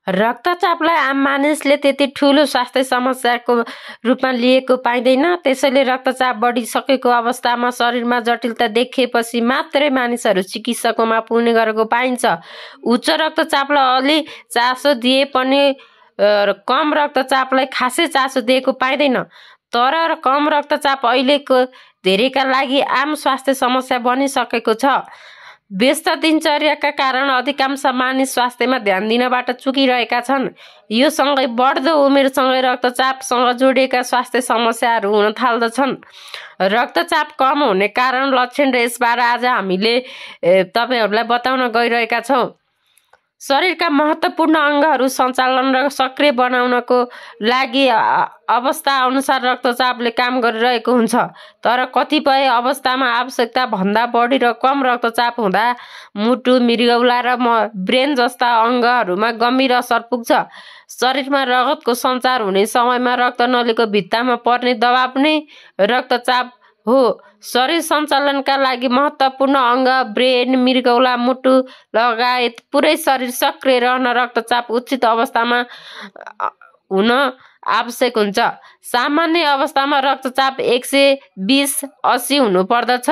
रक्तचापलाई आम मानिसले त्यति ठुलो स्वास्थ्य समस्याको रूपमा लिएको पाइँदैन। त्यसैले रक्तचाप बढिसकेको अवस्थामा शरीरमा जटिलता देखिएपछि मात्रै मानिसहरू चिकित्सकमा पुग्ने गरेको पाइन्छ। उच्च रक्तचापलाई अलि चासो दिए पनि कम रक्तचापलाई खासै चासो दिएको पाइँदैन। तर कम रक्तचाप अहिलेको धेरैका लागि आम स्वास्थ्य समस्या बनिसकेको छ। व्यस्त दिनचर्याका कारण अधिकांश मानिस स्वास्थ्यमा ध्यान दिनबाट चुकिरहेका छन्। यो सँगै बढ्दो उमेरसँगै रक्तचापसँग जोडिएका स्वास्थ्य समस्याहरू हुन थाल्दछन्। रक्तचाप कम हुने कारण लक्षण र यसबारे आज हामीले तपाईहरुलाई बताउन गइरहेका छौं। शरीरका महत्त्वपूर्ण अङ्गहरू सञ्चालन र सक्रिय बनाउनको लागि अवस्था अनुसार रक्तचापले काम गरिरहेको हुन्छ। तर कतिपय अवस्थामा आवश्यकता भन्दा बढी र कम रक्तचाप हुँदा मुटु, मृगौला र ब्रेन जस्ता अङ्गहरूमा गम्भीर असर पुग्छ। शरीरमा रगतको सञ्चार हुने समयमा रक्तनलीको भित्तामा पर्ने दबाव नै रक्तचाप हो। शरीर सञ्चालनका लागि महत्त्वपूर्ण अङ्ग ब्रेन, मृगौला, मुटु लगायत पुरै शरीर सक्रिय रहन रक्तचाप उचित अवस्थामा हुन आवश्यक हुन्छ। सामान्य अवस्थामा रक्तचाप 120/80 हुनुपर्दछ।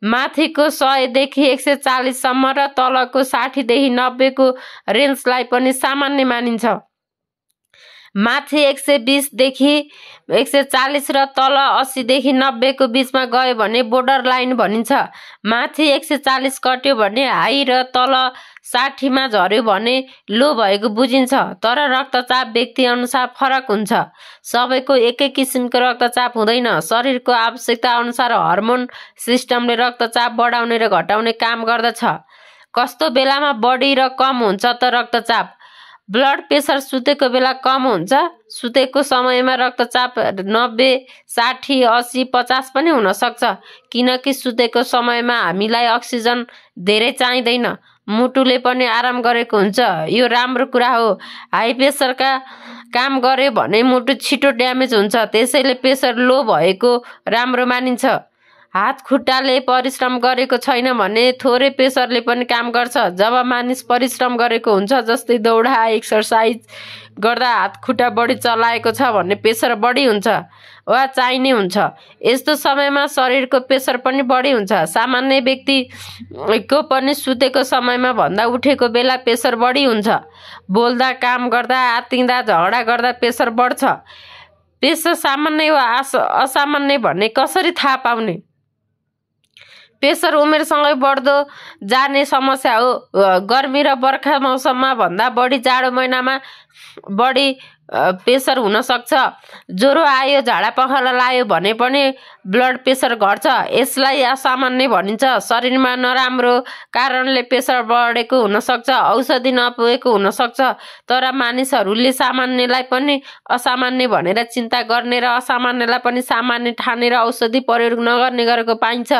माथिको 100 देखि 140 सम्म र तलको 60 देखि 90 को रेन्जलाई पनि सामान्य मानिन्छ। माथि 120 देखि 140 र तल 80 देखि 90 को बीचमा गयो भने बोर्डर लाइन भनिन्छ। माथि 140 कट्यो भने हाई र तल 60 मा झर्यो भने लो भएको बुझिन्छ। तर रक्तचाप व्यक्ति अनुसार फरक हुन्छ। सबैको एकै किसिमको रक्तचाप हुँदैन। शरीरको आवश्यकता अनुसार हार्मोन सिस्टमले रक्तचाप बढाउने र घटाउने काम गर्दछ। कस्तो बेलामा बढी र कम हुन्छ त रक्तचाप? ब्लड प्रेसर सुतेको बेला कम हुन्छ। सुतेको समयमा रक्तचाप 90, 60, 80, 50 पनि हुन सक्छ, किनकि सुतेको समयमा हामीलाई अक्सिजन धेरै चाहिँदैन। मुटुले पनि आराम गरेको हुन्छ। यो राम्रो कुरा हो। हाई प्रेसरका काम गर्यो भने मुटु छिटो ड्यामेज हुन्छ। त्यसैले प्रेसर लो भएको राम्रो मानिन्छ। हात खुट्टाले परिश्रम गरेको छैन भने थोरै प्रेसरले पनि काम गर्छ। जब मानिस परिश्रम गरेको हुन्छ, जस्तै दौडा, एक्सर्साइज गर्दा हात खुट्टा बढी चलाएको छ भने प्रेसर बढी हुन्छ वा चाहिने हुन्छ। यस्तो समयमा शरीरको प्रेसर पनि बढी हुन्छ। सामान्य व्यक्तिको पनि सुतेको समयमा भन्दा उठेको बेला प्रेसर बढी हुन्छ। बोल्दा, काम गर्दा, आत्तिँदा, झगडा गर्दा प्रेसर बढ्छ। प्रेसर सामान्य वा असामान्य भन्ने कसरी थाहा पाउने? प्रेसर उमेरसँगै बढ्दो जाने समस्या हो। गर्मी र बर्खा मौसममा भन्दा बढी जाडो महिनामा बढी प्रेसर हुन सक्छ। ज्वरो आयो, झाडा पखाला लाग्यो भने पनि ब्लड प्रेसर घट्छ। यसलाई असामान्य भनिन्छ। शरीरमा नराम्रो कारणले प्रेसर बढेको हुन सक्छ, औषधि नपुगेको हुन सक्छ। तर मानिसहरूले सामान्यलाई पनि असामान्य भनेर चिन्ता गर्ने र असामान्यलाई पनि सामान्य ठानेर औषधि प्रयोग नगर्ने गरेको पाइन्छ।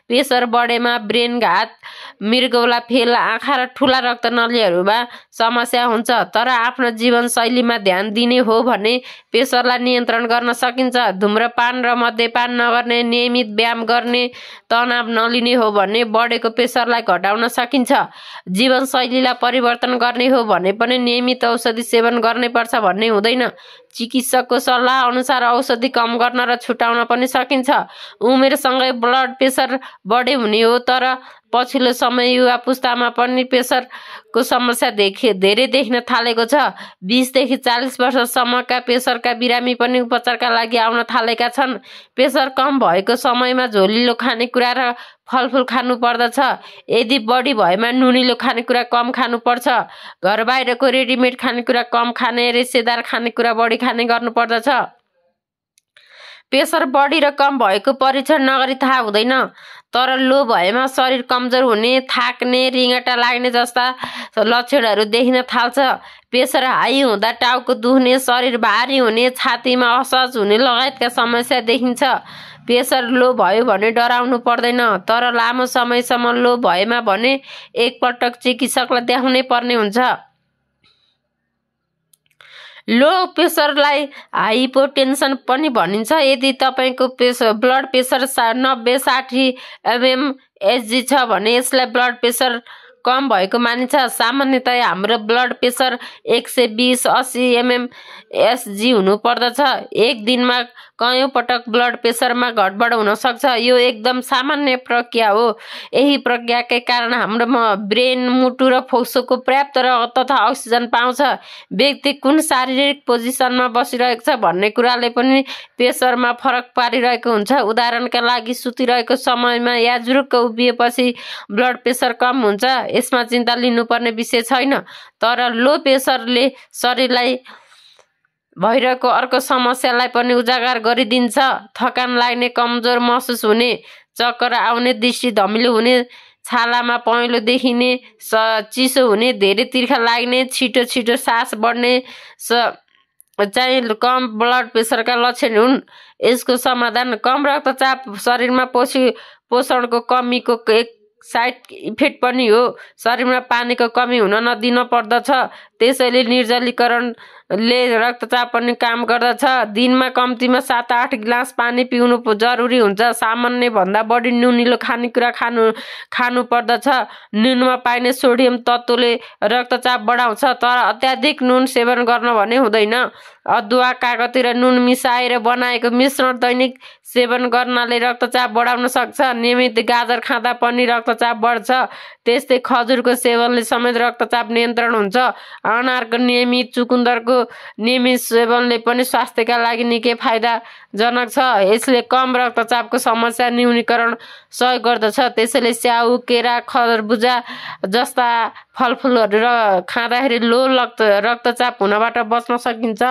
प्रेसर बढेमा ब्रेन घात, मृगौला फेल, आँखा र ठुला रक्तनलीहरूमा समस्या हुन्छ। तर आफ्नो जीवनशैलीमा ध्यान दिने हो भने प्रेसरलाई नियन्त्रण गर्न सकिन्छ। धूम्रपान र मद्यपान नगर्ने, नियमित व्यायाम गर्ने, तनाव नलिने हो भने बढेको प्रेसरलाई घटाउन सकिन्छ। जीवनशैलीलाई परिवर्तन गर्ने हो भने पनि नियमित औषधि सेवन गर्नै पर्छ भन्ने हुँदैन। चिकित्सकको सल्लाह अनुसार औषधि कम गर्न र छुटाउन पनि सकिन्छ। उमेरसँगै ब्लड प्रेसर बढी हुने हो। तर पछिल्लो समय युवा पुस्तामा पनि प्रेसरको समस्या धेरै देख्न थालेको छ। 20 देखि 40 वर्षसम्मका प्रेसरका बिरामी पनि उपचारका लागि आउन थालेका छन्। प्रेसर कम भएको समयमा झोलिलो खानेकुरा र फलफुल खानु पर्दछ। यदि बढी भएमा नुनिलो खानेकुरा कम खानु पर्छ। घर बाहिरको रेडिमेड खानेकुरा कम खाने, रेसेदार खानेकुरा बढी खाने गर्नु पर्दछ। प्रेसर बढी र कम भएको परीक्षण नगरी थाहा हुँदैन। तर लो भएमा शरीर कमजोर हुने, थाक्ने, रिङ्गटा लाग्ने जस्ता लक्षणहरू देखिन थाल्छ। प्रेसर हाई हुँदा टाउको दुख्ने, शरीर भारी हुने, छातीमा असहज हुने लगायतका समस्या देखिन्छ। प्रेसर लो भयो भने डराउनु पर्दैन। तर लामो समयसम्म लो भएमा भने एकपटक चिकित्सकलाई देखाउनै पर्ने हुन्छ। लो प्रेसरलाई हाइपोटेन्सन पनि भनिन्छ। यदि तपाईको ब्लड प्रेसर 90-60 mmHg छ भने यसलाई ब्लड प्रेसर कम भएको मानिन्छ। सामान्यतया हाम्रो ब्लड प्रेसर 120-80 mmHg हुनु पर्दछ। एक दिनमा कयौं पटक ब्लड प्रेसरमा घटबड हुन सक्छ। यो एकदम सामान्य प्रक्रिया हो। यही प्रक्रियाकै कारण हाम्रो ब्रेन, मुटु र फोक्सोको पर्याप्त तथा अक्सिजन पाउँछ। व्यक्ति कुन शारीरिक पोजिसनमा बसिरहेको छ भन्ने कुराले पनि प्रेसरमा फरक पारिरहेको हुन्छ। उदाहरणका लागि सुतिरहेको समयमा या जुरुक्क उभिएपछि ब्लड प्रेसर कम हुन्छ। यसमा चिन्ता लिनुपर्ने विषय छैन। तर लो प्रेसरले शरीरलाई भइरहेको अर्को समस्यालाई पनि उजागर गरिदिन्छ। थकान लाग्ने, कमजोर महसुस हुने, चक्कर आउने, दृष्टि धमिलो हुने, छालामा पहेँलो देखिने, चिसो हुने, धेरै तिर्खा लाग्ने, छिटो छिटो सास बढ्ने चाहिँ कम ब्लड प्रेसरका लक्षण हुन्। यसको समाधान कम रक्तचाप शरीरमा पोषणको कमीको एक साइड इफेक्ट पनि हो। शरीरमा पानीको कमी हुन नदिन पर्दछ। त्यसैले निर्जलीकरणले रक्तचाप पनि काम गर्दछ। दिनमा कम्तीमा 7-8 गिलास पानी पिउनु जरुरी हुन्छ। सामान्य भन्दा बढी नुनिलो खानेकुरा खानु पर्दछ। नुनमा पाइने सोडियम तत्त्वले रक्तचाप बढाउँछ, तर अत्याधिक नुन सेवन गर्न भने हुँदैन। अदुवा, कागती र नुन मिसाएर बनाएको मिश्रण दैनिक सेवन गर्नाले रक्तचाप बढाउन सक्छ। नियमित गाजर खाँदा पनि रक्तचाप बढ्छ। त्यस्तै खजुरको सेवनले समेत रक्तचाप नियन्त्रण हुन्छ। अनारको नियमित, चुकुन्दरको नियमित सेवनले पनि स्वास्थ्यका लागि निकै फाइदाजनक छ। यसले कम रक्तचापको समस्या न्यूनीकरण सहयोग गर्दछ। त्यसैले स्याउ, केरा, खरबुजा जस्ता फलफुलहरू खाँदाखेरि लो रक्तचाप हुनबाट बच्न सकिन्छ।